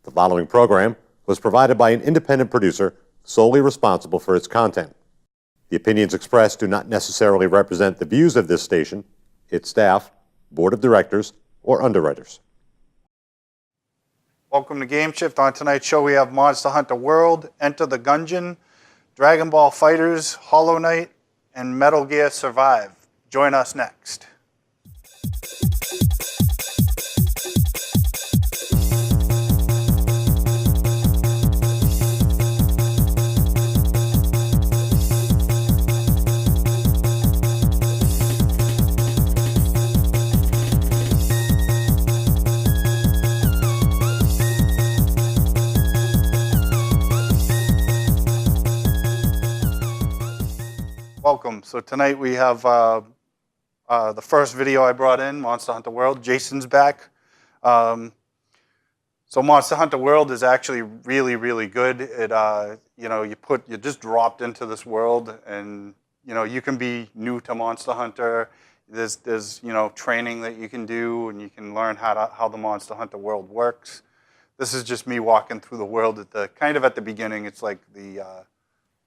The following program was provided by an independent producer solely responsible for its content. The opinions expressed do not necessarily represent the views of this station, its staff, board of directors, or underwriters. Welcome to GameShift. On tonight's show we have Monster Hunter World, Enter the Gungeon, Dragon Ball FighterZ, Hollow Knight, and Metal Gear Survive. Join us next. Welcome. So tonight we have the first video I brought in, Monster Hunter World. Jason's back. So Monster Hunter World is actually really, really good. It, you're just dropped into this world, and you can be new to Monster Hunter. There's training that you can do, and you can learn how the Monster Hunter world works. This is just me walking through the world at the beginning. It's like the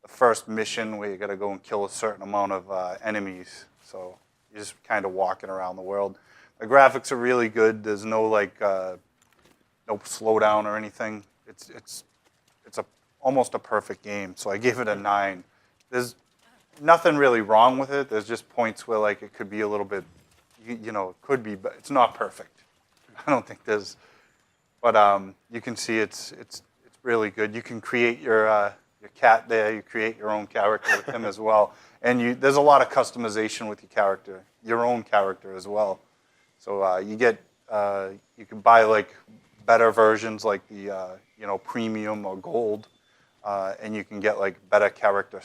first mission where you got to go and kill a certain amount of enemies. So you're just kind of walking around the world. The graphics are really good. There's no no slowdown or anything. It's almost a perfect game. So I gave it a 9. There's nothing really wrong with it. There's just points where it could be a little bit, it could be, but it's not perfect. I don't think there's, but you can see it's really good. You can create your cat there. You create your own character with him as well, and there's a lot of customization with your character, your own character as well. So you can buy better versions like the premium or gold, and you can get better character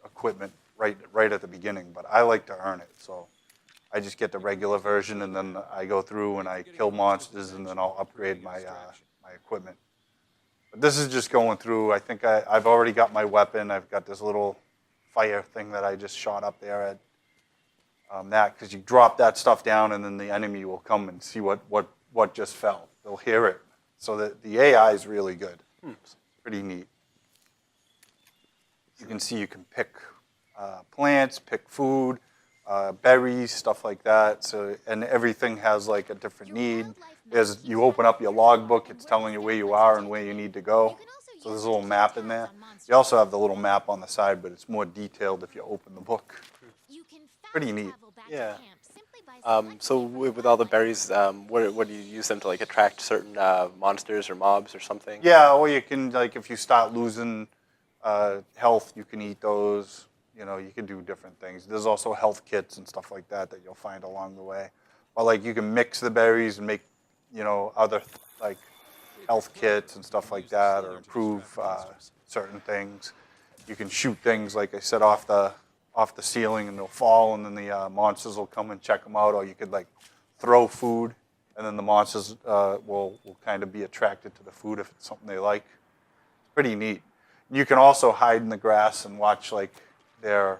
equipment right at the beginning. But I like to earn it, so I just get the regular version, and then I go through and I kill monsters, and then I'll upgrade my equipment. But this is just going through. I think I've already got my weapon. I've got this little fire thing that I just shot up there at because you drop that stuff down, and then the enemy will come and see what just fell. They'll hear it. So the AI is really good. It's pretty neat. You can see you can pick plants, pick food, berries, stuff like that. So, and everything has a different need. As you open up your logbook, it's telling you where you are and where you need to go. So there's a little map in there. You also have the little map on the side, but it's more detailed if you open the book. Pretty neat. Yeah. So with all the berries, what do you use them to attract certain monsters or mobs or something? Yeah, or you can if you start losing health, you can eat those. You can do different things. There's also health kits and stuff like that you'll find along the way. Or you can mix the berries and make other health kits and stuff like that, or improve certain things. You can shoot things, like I said, off the ceiling, and they'll fall, and then the monsters will come and check them out. Or you could throw food, and then the monsters will kind of be attracted to the food if it's something they like. It's pretty neat. You can also hide in the grass and watch their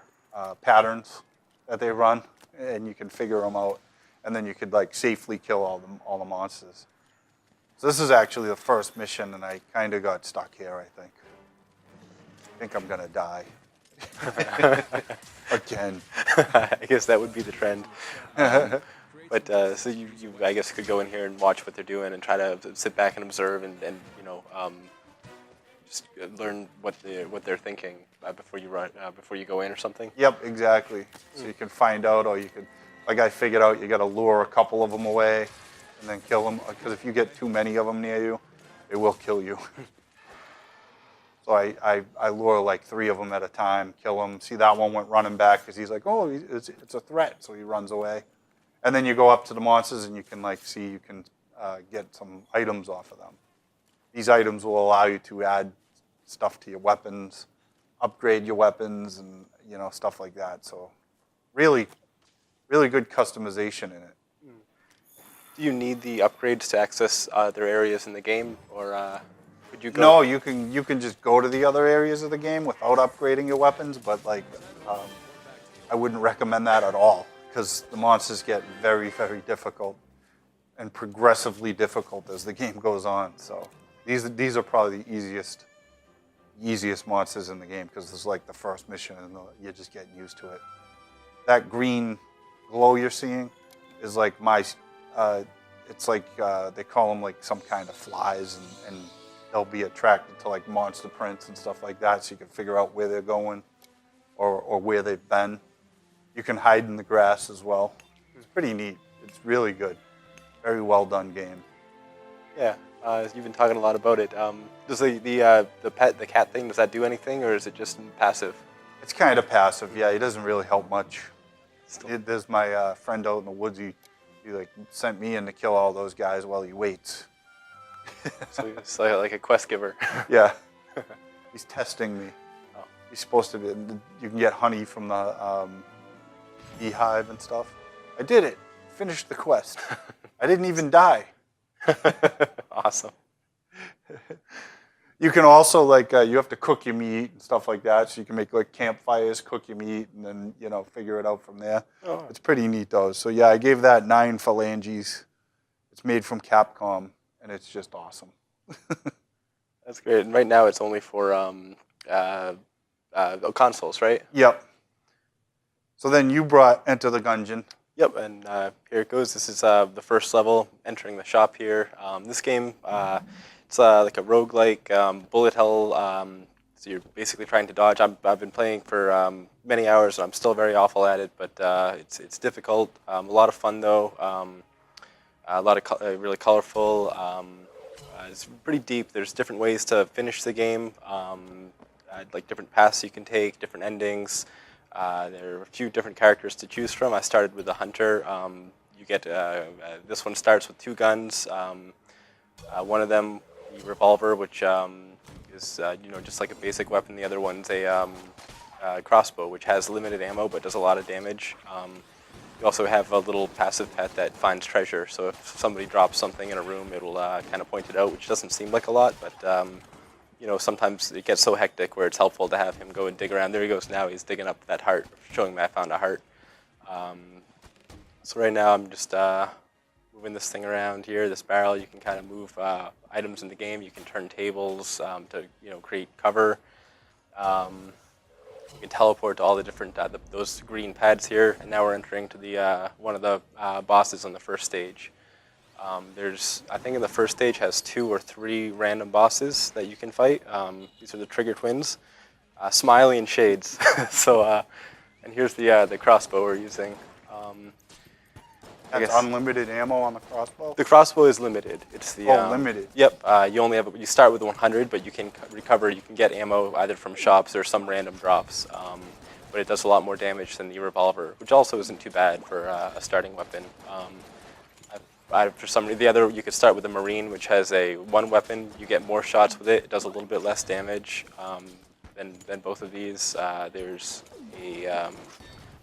patterns that they run, and you can figure them out, and then you could safely kill all the monsters. So this is actually the first mission, and I kind of got stuck here. I think I'm gonna die again. I guess that would be the trend. But so you I guess could go in here and watch what they're doing and try to sit back and observe and just learn what they're thinking before you go in or something. Yep, exactly. So you can find out, or you could, I figured out, you got to lure a couple of them away, and then kill them. Because if you get too many of them near you, it will kill you. So I lure 3 of them at a time, kill them. See, that one went running back because he's oh, it's a threat, so he runs away. And then you go up to the monsters, and you can see you can get some items off of them. These items will allow you to add stuff to your weapons, upgrade your weapons, and stuff like that. So really, really good customization in it. Do you need the upgrades to access other areas in the game, or could you go? No, you can just go to the other areas of the game without upgrading your weapons, but I wouldn't recommend that at all, because the monsters get very, very difficult and progressively difficult as the game goes on. So These are probably the easiest monsters in the game because it's like the first mission and you're just getting used to it. That green glow you're seeing is like it's like they call them like some kind of flies, and they'll be attracted to like monster prints and stuff like that, so you can figure out where they're going or where they've been. You can hide in the grass as well. It's pretty neat. It's really good. Very well done game. Yeah, you've been talking a lot about it. Does the cat thing, does that do anything, or is it just passive? It's kind of passive. Yeah, it doesn't really help much. There's my friend out in the woods. He like sent me in to kill all those guys while he waits. So it's like a quest giver. Yeah, he's testing me. Oh. He's supposed to be. You can get honey from the beehive and stuff. I did it. Finished the quest. I didn't even die. Awesome. You can also you have to cook your meat and stuff like that, so you can make like campfires, cook your meat, and then figure it out from there. Oh. It's pretty neat though. So yeah, I gave that 9 phalanges. It's made from Capcom, and it's just awesome. That's great. And right now it's only for consoles, right? Yep. So then you brought Enter the Gungeon. Yep, and here it goes. This is the first level, entering the shop here. This game, it's like a roguelike bullet hell. So you're basically trying to dodge. I've been playing for many hours, and I'm still very awful at it, but it's difficult. A lot of fun, though. A lot of really colorful. It's pretty deep. There's different ways to finish the game, like different paths you can take, different endings. There are a few different characters to choose from. I started with the hunter. You get this one starts with 2 guns. One of them, the revolver, which is just like a basic weapon. The other one's a crossbow, which has limited ammo but does a lot of damage. You also have a little passive pet that finds treasure. So if somebody drops something in a room, it'll kind of point it out, which doesn't seem like a lot, but sometimes it gets so hectic where it's helpful to have him go and dig around. There he goes now. He's digging up that heart, showing me I found a heart. So right now I'm just moving this thing around here, this barrel. You can kind of move items in the game. You can turn tables to create cover. You can teleport to all the different those green pads here. And now we're entering to the one of the bosses on the first stage. I think in the first stage has 2 or 3 random bosses that you can fight. These are the Trigger Twins, Smiley and Shades. So, and here's the crossbow we're using. That's unlimited ammo on the crossbow? The crossbow is limited. It's the limited. Yep. You start with 100, but you can recover. You can get ammo either from shops or some random drops. But it does a lot more damage than the revolver, which also isn't too bad for a starting weapon. For some reason, you could start with a Marine, which has one weapon. You get more shots with it. It does a little bit less damage than both of these. There's a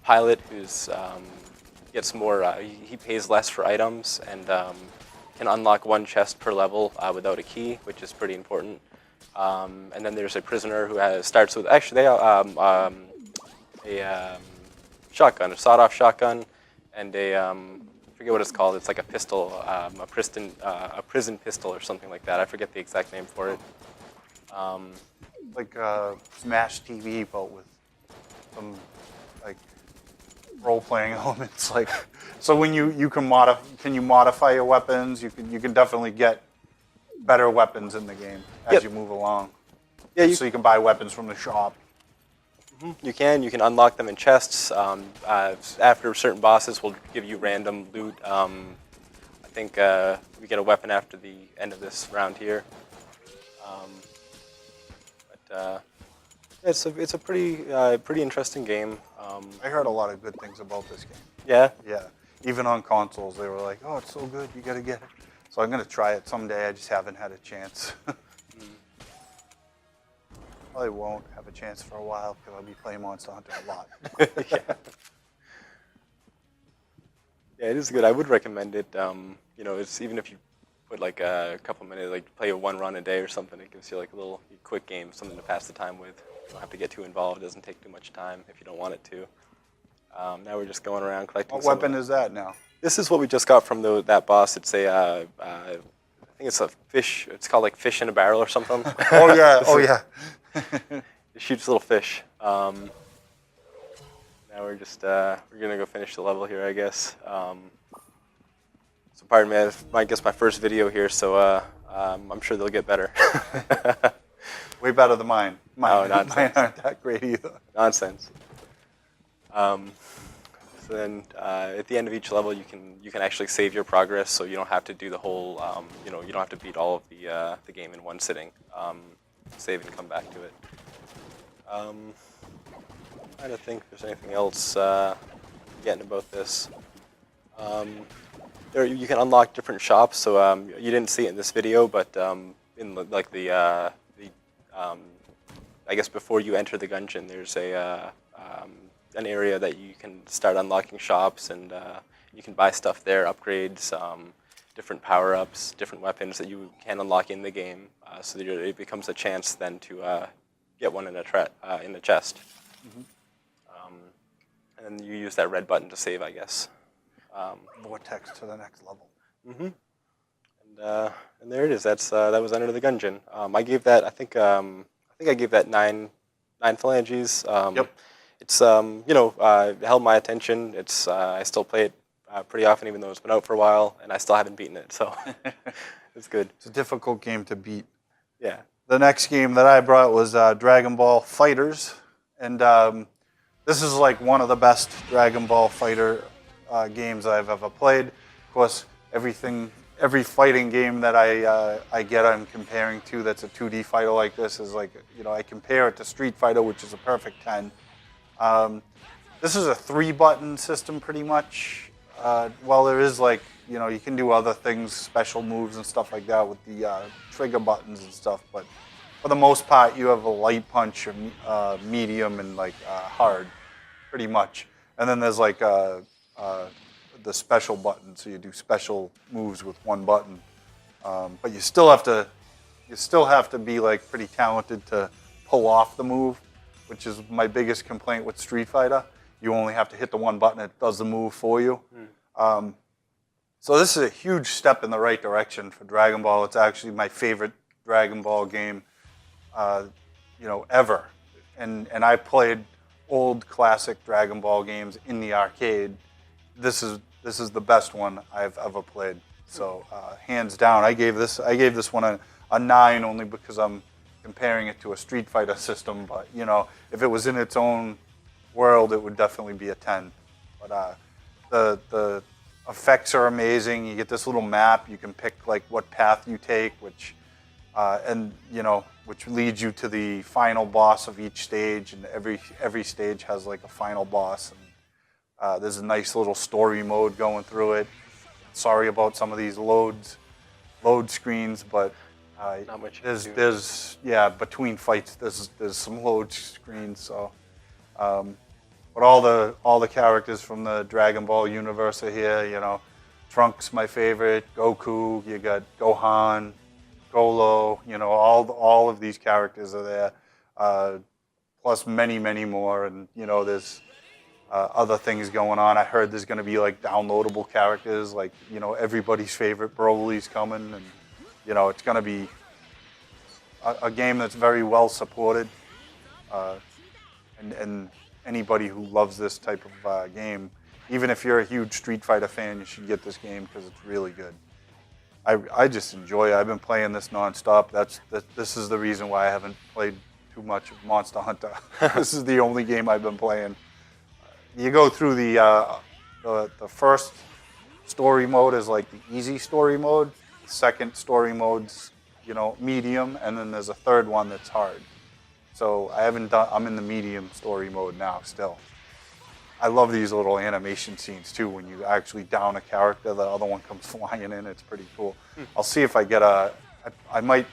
pilot who's gets more. He pays less for items and can unlock 1 chest per level without a key, which is pretty important. And then there's a prisoner who starts with actually a shotgun, a sawed-off shotgun, and I forget what it's called. It's like a pistol, a prison pistol or something like that. I forget the exact name for it. Like Smash TV, but with some like role-playing elements. Like, so when you can modify your weapons? You can definitely get better weapons in the game as you move along. Yeah, so you can buy weapons from the shop. You can unlock them in chests. After certain bosses will give you random loot. I think we get a weapon after the end of this round here. It's a pretty interesting game. I heard a lot of good things about this game. Yeah? Yeah. Even on consoles, they were like, "Oh, it's so good, you got to get it." So I'm gonna try it someday. I just haven't had a chance. Probably won't have a chance for a while because I'll be playing Monster Hunter a lot. Yeah. Yeah, it is good. I would recommend it. It's even if you put like a couple minutes, like play 1 run a day or something, it gives you like a little quick game, something to pass the time with. You don't have to get too involved. It doesn't take too much time if you don't want it to. Now we're just going around collecting. What weapon is that now? This is what we just got from that boss. It's a think it's a fish. It's called like fish in a barrel or something. Oh yeah, oh yeah. It shoots little fish. Now we're just we're gonna go finish the level here, I guess. So pardon me, I guess my first video here, so I'm sure they'll get better. Way better than mine. Oh, Mine nonsense. aren't that great either. Nonsense. So then, at the end of each level, you can actually save your progress, so you don't have to do the whole. You don't have to beat all of the game in one sitting. Save and come back to it. Trying to think if there's anything else getting about this. You can unlock different shops. So you didn't see it in this video, but in I guess before you enter the dungeon, there's an area that you can start unlocking shops, and you can buy stuff there, upgrades, different power-ups, different weapons that you can unlock in the game. So that it becomes a chance then to get one in the chest. Mm-hmm. And then you use that red button to save, I guess. Vortex to the next level. Mm-hmm. And there it is. That was Enter the Gungeon. I gave that. I think I gave that nine phalanges. Yep. It's it held my attention. It's I still play it pretty often, even though it's been out for a while, and I still haven't beaten it. So it's good. It's a difficult game to beat. Yeah. The next game that I brought was Dragon Ball Fighters, and this is like one of the best Dragon Ball Fighter games I've ever played. Of course, every fighting game that I get, I'm comparing to that's a 2D fighter like this is like, I compare it to Street Fighter, which is a perfect 10. This is a 3-button system pretty much. Well, there is like, you can do other things, special moves and stuff like that with the trigger buttons and stuff, but for the most part, you have a light punch, medium, and like hard, pretty much. And then there's like the special button, so you do special moves with one button. But you still have to be like pretty talented to pull off the move, which is my biggest complaint with Street Fighter. You only have to hit the one button; it does the move for you. So this is a huge step in the right direction for Dragon Ball. It's actually my favorite Dragon Ball game, ever. And I played old classic Dragon Ball games in the arcade. This is the best one I've ever played. So hands down, I gave this one a 9 only because I'm comparing it to a Street Fighter system. But if it was in its own world, it would definitely be a 10. But the effects are amazing. You get this little map. You can pick like what path you take, which leads you to the final boss of each stage. And every stage has like a final boss. And there's a nice little story mode going through it. Sorry about some of these load screens, but Not much. there's between fights there's some load screens. So, but all the characters from the Dragon Ball universe are here. Trunks my favorite, Goku. You got Gohan, Golo. All of these characters are there, plus many more. And there's other things going on. I heard there's going to be like downloadable characters, like everybody's favorite Broly's coming, and it's going to be a game that's very well supported. And anybody who loves this type of game, even if you're a huge Street Fighter fan, you should get this game because it's really good. I just enjoy it. I've been playing this nonstop. This is the reason why I haven't played too much of Monster Hunter. This is the only game I've been playing. You go through the first story mode is like the easy story mode. The second story mode's medium, and then there's a third one that's hard. So I'm in the medium story mode now still. I love these little animation scenes too. When you actually down a character, the other one comes flying in. It's pretty cool. I'll see if I get I might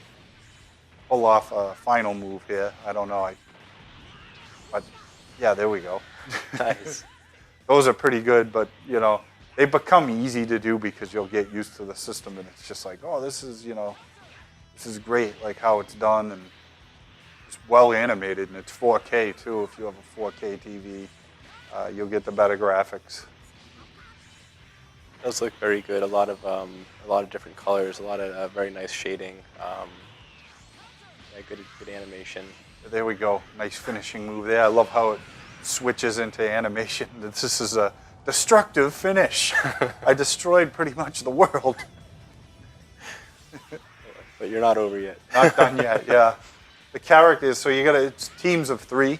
pull off a final move here. I don't know. But yeah, there we go. Nice. Those are pretty good, but they become easy to do because you'll get used to the system, and it's just like, oh, this is great, like how it's done, and it's well animated, and it's 4K too. If you have a 4K TV, you'll get the better graphics. It does look very good. A lot of different colors, a lot of very nice shading. Yeah, good animation. There we go. Nice finishing move there. I love how it switches into animation. This is a destructive finish. I destroyed pretty much the world. But you're not over yet. Not done yet, yeah. The characters, so it's teams of 3,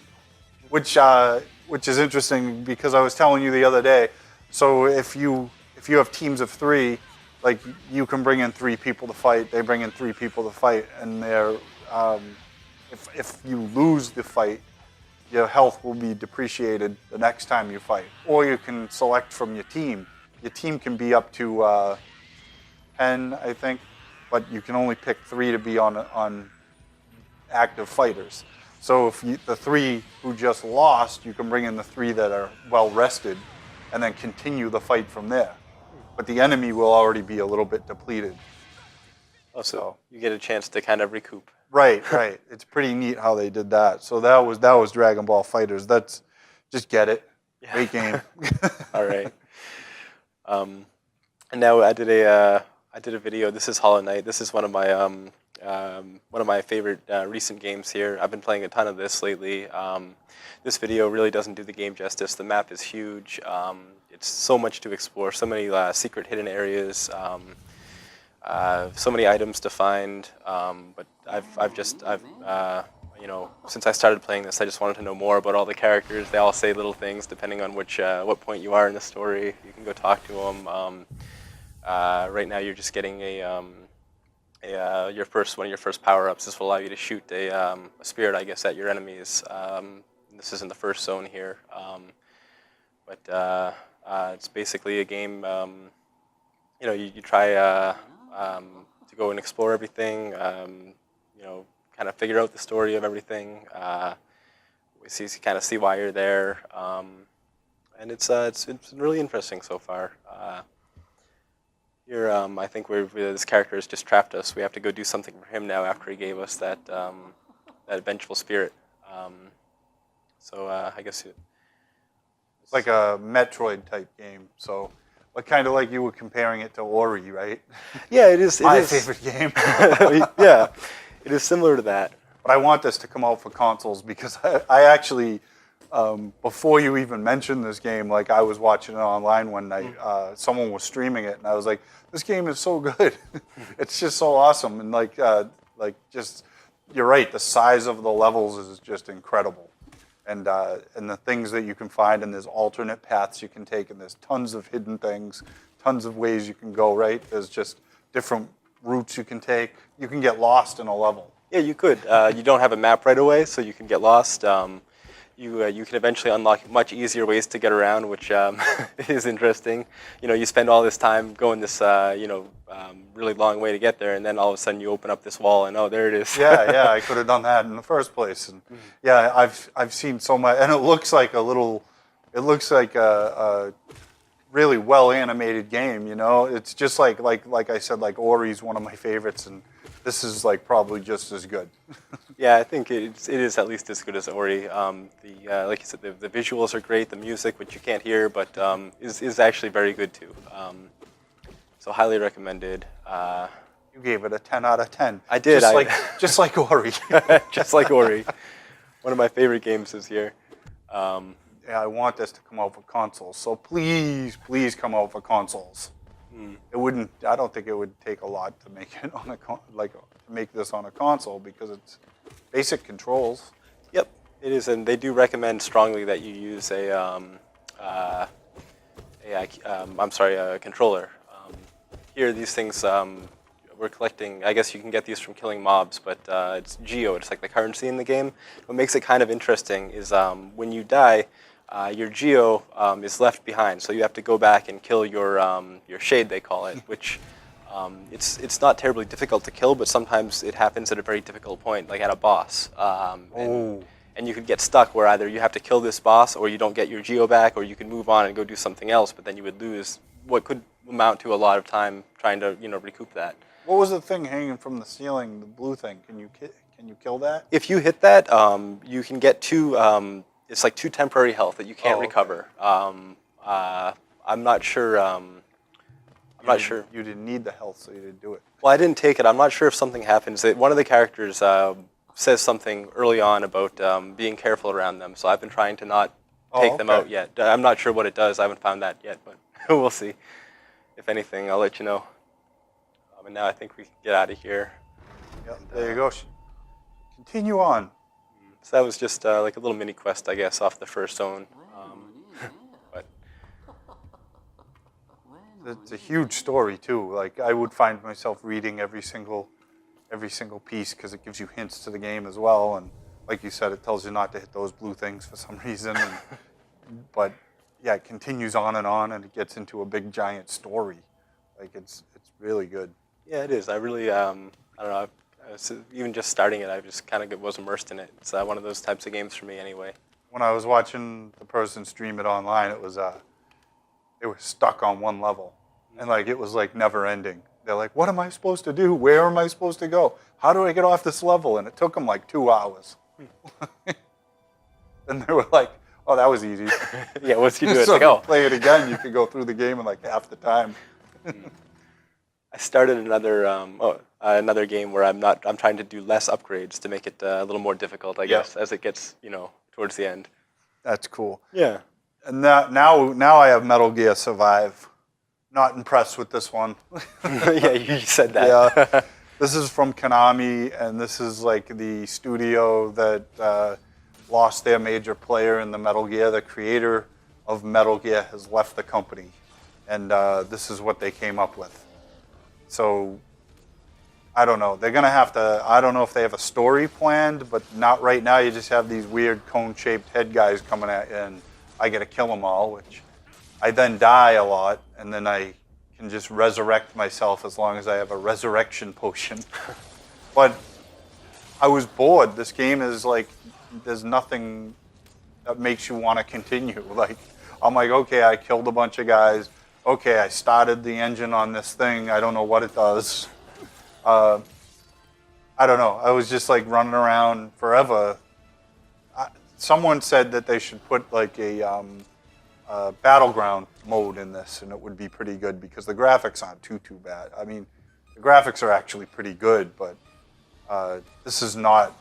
which is interesting because I was telling you the other day. So if you have teams of 3, like you can bring in 3 people to fight, they bring in 3 people to fight, and they're if you lose the fight, your health will be depreciated the next time you fight. Or you can select from your team. Your team can be up to 10, I think, but you can only pick 3 to be on active fighters. So if the 3 who just lost, you can bring in the 3 that are well rested, and then continue the fight from there. But the enemy will already be a little bit depleted. Oh, so you get a chance to kind of recoup. Right. It's pretty neat how they did that. So that was Dragon Ball FighterZ. That's just get it. Yeah. Great game. All right. And now I did a video. This is Hollow Knight. This is one of my favorite recent games here. I've been playing a ton of this lately. This video really doesn't do the game justice. The map is huge. It's so much to explore. So many secret hidden areas. So many items to find. But since I started playing this, I just wanted to know more about all the characters. They all say little things depending on what point you are in the story. You can go talk to them. Right now, you're just getting one of your first power-ups. This will allow you to shoot a spirit, I guess, at your enemies. This is in the first zone here, but it's basically a game. You try to go and explore everything. Kind of figure out the story of everything. Kind of see why you're there, and it's really interesting so far. Here, I think this character has just trapped us. We have to go do something for him now after he gave us that vengeful spirit. I guess It's like a Metroid type game. So, kind of like you were comparing it to Ori, right? Yeah, it is. My favorite game. Yeah, it is similar to that. But I want this to come out for consoles because I actually, before you even mentioned this game, like I was watching it online one night. Someone was streaming it, and I was like, "This game is so good. It's just so awesome." And just you're right. The size of the levels is just incredible, and the things that you can find, and there's alternate paths you can take, and there's tons of hidden things, tons of ways you can go. Right? There's just different routes you can take. You can get lost in a level. Yeah, you could. You don't have a map right away, so you can get lost. You can eventually unlock much easier ways to get around, which is interesting. You spend all this time going this really long way to get there, and then all of a sudden you open up this wall, and oh, there it is. Yeah, I could have done that in the first place. And yeah, I've seen so much, and it looks like a really well animated game. It's just like I said, like Ori's one of my favorites, and this is like probably just as good. Yeah, I think it is at least as good as Ori. Like you said, the visuals are great. The music, which you can't hear, but is actually very good too. So highly recommended. You gave it a 10 out of 10. I did. Just like Ori. Just like Ori. One of my favorite games this year. Yeah, I want this to come out for consoles. So please come out for consoles. It wouldn't. I don't think it would take a lot to make it on to make this on a console because it's basic controls. Yep, it is, and they do recommend strongly that you use a controller. Here, these things we're collecting. I guess you can get these from killing mobs, but it's Geo. It's like the currency in the game. What makes it kind of interesting is when you die, your Geo is left behind, so you have to go back and kill your shade, they call it, which it's not terribly difficult to kill, but sometimes it happens at a very difficult point, like at a boss. And you could get stuck where either you have to kill this boss, or you don't get your Geo back, or you can move on and go do something else, but then you would lose what could amount to a lot of time trying to recoup that. What was the thing hanging from the ceiling, the blue thing? Can you kill that? If you hit that, you can get two. It's like 2 temporary health that you can't recover. I'm not sure not sure. You didn't need the health, so you didn't do it. Well, I didn't take it. I'm not sure if something happens. One of the characters says something early on about being careful around them, so I've been trying to not take them out yet. I'm not sure what it does. I haven't found that yet, but we'll see. If anything, I'll let you know. And now I think we can get out of here. Yeah, there you go. Continue on. So that was just like a little mini quest, I guess, off the first zone. But it's a huge story too. Like I would find myself reading every single piece because it gives you hints to the game as well. And like you said, it tells you not to hit those blue things for some reason. But yeah, it continues on, and it gets into a big giant story. Like it's really good. yeah, it is. I really, I don't know. Even just starting it, I just kind of was immersed in it. It's one of those types of games for me, anyway. When I was watching the person stream it online, it was stuck on one level, and like it was like never ending. They're like, "What am I supposed to do? Where am I supposed to go? How do I get off this level?" And it took them like 2 hours. And they were like, "Oh, that was easy." Yeah, once you do it, So it's like, oh. play it again, you could go through the game in like half the time. I started another game where I'm trying to do less upgrades to make it a little more difficult, I guess, as it gets, towards the end. That's cool. Yeah. And now I have Metal Gear Survive. Not impressed with this one. Yeah, you said that. Yeah. This is from Konami, and this is like the studio that lost their major player in the Metal Gear. The creator of Metal Gear has left the company, and this is what they came up with. So, I don't know. They're going to have to, I don't know if they have a story planned, but not right now. You just have these weird cone-shaped head guys coming at you, and I got to kill them all, which I then die a lot, and then I can just resurrect myself as long as I have a resurrection potion. But I was bored. This game is like, there's nothing that makes you want to continue. Like, I'm like, okay, I killed a bunch of guys. Okay, I started the engine on this thing. I don't know what it does. I don't know. I was just like running around forever. Someone said that they should put like a battleground mode in this, and it would be pretty good because the graphics aren't too bad. I mean, the graphics are actually pretty good, but this is not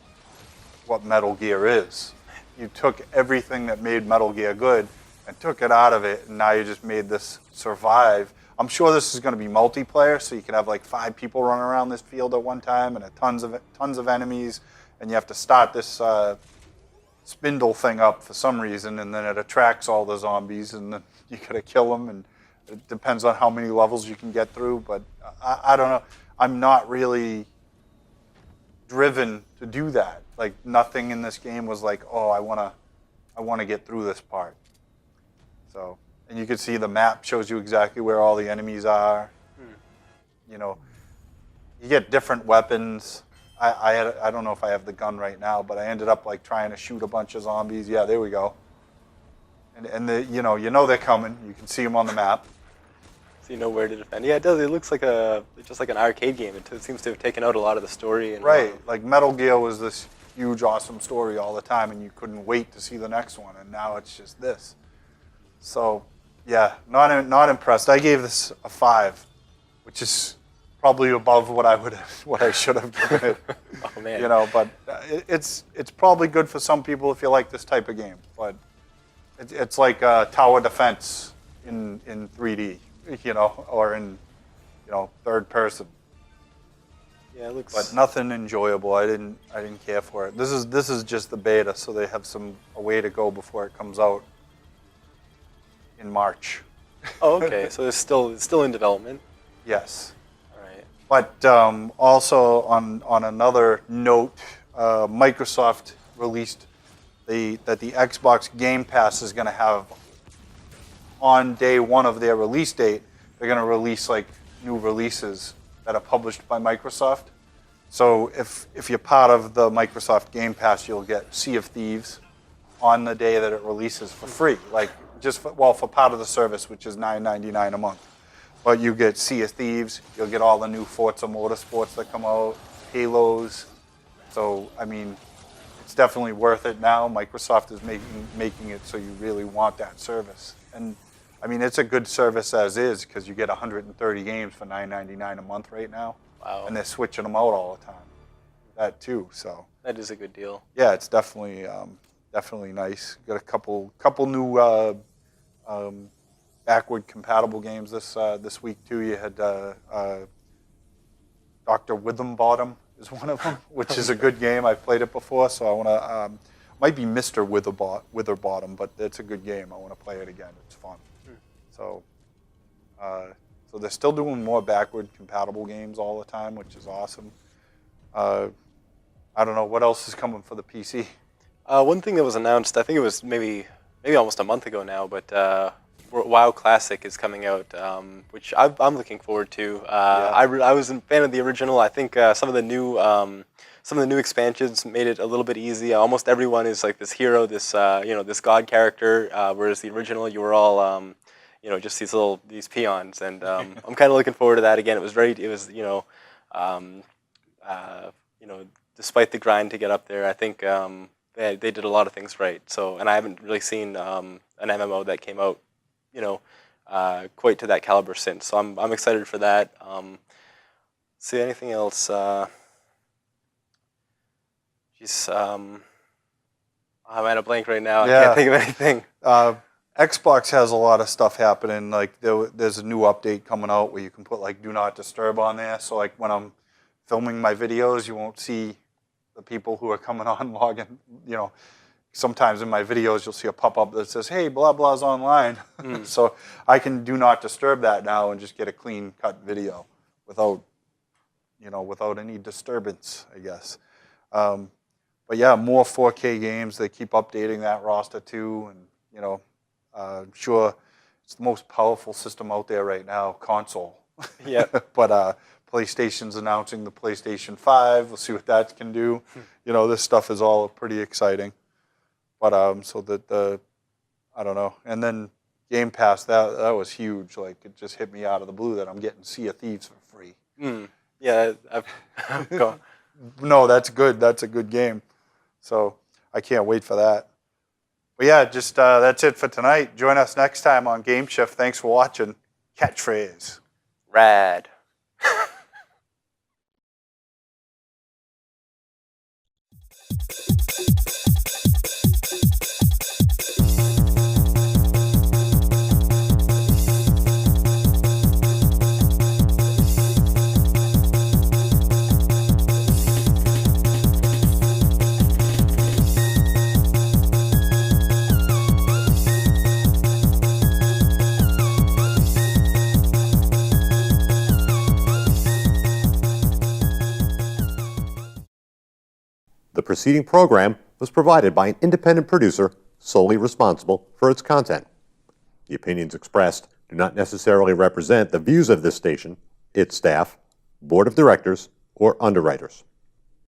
what Metal Gear is. You took everything that made Metal Gear good and took it out of it, and now you just made this survive. I'm sure this is going to be multiplayer, so you can have like 5 people running around this field at one time, and tons of enemies, and you have to start this spindle thing up for some reason, and then it attracts all the zombies, and then you got to kill them, and it depends on how many levels you can get through. But I don't know. I'm not really driven to do that. Like nothing in this game was like, oh, I want to get through this part. So, and you can see the map shows you exactly where all the enemies are. You know, you get different weapons. I don't know if I have the gun right now, but I ended up like trying to shoot a bunch of zombies. Yeah, there we go. And you know they're coming. You can see them on the map. So you know where to defend. Yeah, it does. It looks like just like an arcade game. It seems to have taken out a lot of the story. And right, like Metal Gear was this huge, awesome story all the time, and you couldn't wait to see the next one. And now it's just this. So, yeah, not impressed. I gave this a 5, which is probably above what I should have given it. Oh man. You know, but it's probably good for some people if you like this type of game. But it's like tower defense in 3D, or in third person. Yeah, it looks. But nothing enjoyable. I didn't care for it. This is just the beta, so they have a way to go before it comes out in March. Oh, okay. So it's still in development. Yes. All right. But also on another note, Microsoft released that the Xbox Game Pass is going to have, on day one of their release date, they're going to release like new releases that are published by Microsoft. So if you're part of the Microsoft Game Pass, you'll get Sea of Thieves on the day that it releases for free, like for part of the service, which is $9.99 a month. But you get Sea of Thieves, you'll get all the new Forza Motorsports that come out, Halos. So I mean, it's definitely worth it now. Microsoft is making it so you really want that service. And I mean, it's a good service as is because you get 130 games for $9.99 a month right now. Wow. And they're switching them out all the time. That too, so. That is a good deal. Yeah, it's definitely definitely nice. Got a couple new backward compatible games this week too. You had Dr. Witherbottom is one of them, which is a good game. I've played it before, so I want to. Might be Mr. Witherbottom, but it's a good game. I want to play it again. It's fun. So, so they're still doing more backward compatible games all the time, which is awesome. I don't know what else is coming for the PC. One thing that was announced, I think it was maybe almost a month ago now, but WoW Classic is coming out, which I'm looking forward to. I was a fan of the original. I think some of the new expansions made it a little bit easy. Almost everyone is like this hero, this this god character, whereas the original you were all just these peons. And I'm kind of looking forward to that again. It was despite the grind to get up there, I think they did a lot of things right. So, and I haven't really seen an MMO that came out, quite to that caliber since. So I'm excited for that. See anything else? I'm at a blank right now. Yeah. I can't think of anything. Xbox has a lot of stuff happening. Like there's a new update coming out where you can put like Do Not Disturb on there. So like when I'm filming my videos, you won't see the people who are coming on logging. Sometimes in my videos you'll see a pop-up that says, "Hey, blah blah's online." So I can Do Not Disturb that now and just get a clean cut video without any disturbance, I guess. But yeah, more 4K games. They keep updating that roster too, and I'm sure it's the most powerful system out there right now, console. Yeah. But PlayStation's announcing the PlayStation 5. We'll see what that can do. This stuff is all pretty exciting. But I don't know. And then Game Pass, that was huge. Like it just hit me out of the blue that I'm getting Sea of Thieves for free. Yeah. Go. No, that's good. That's a good game. So I can't wait for that. But yeah, just that's it for tonight. Join us next time on GameShift. Thanks for watching. Catchphrase. Rad. The preceding program was provided by an independent producer solely responsible for its content. The opinions expressed do not necessarily represent the views of this station, its staff, board of directors, or underwriters.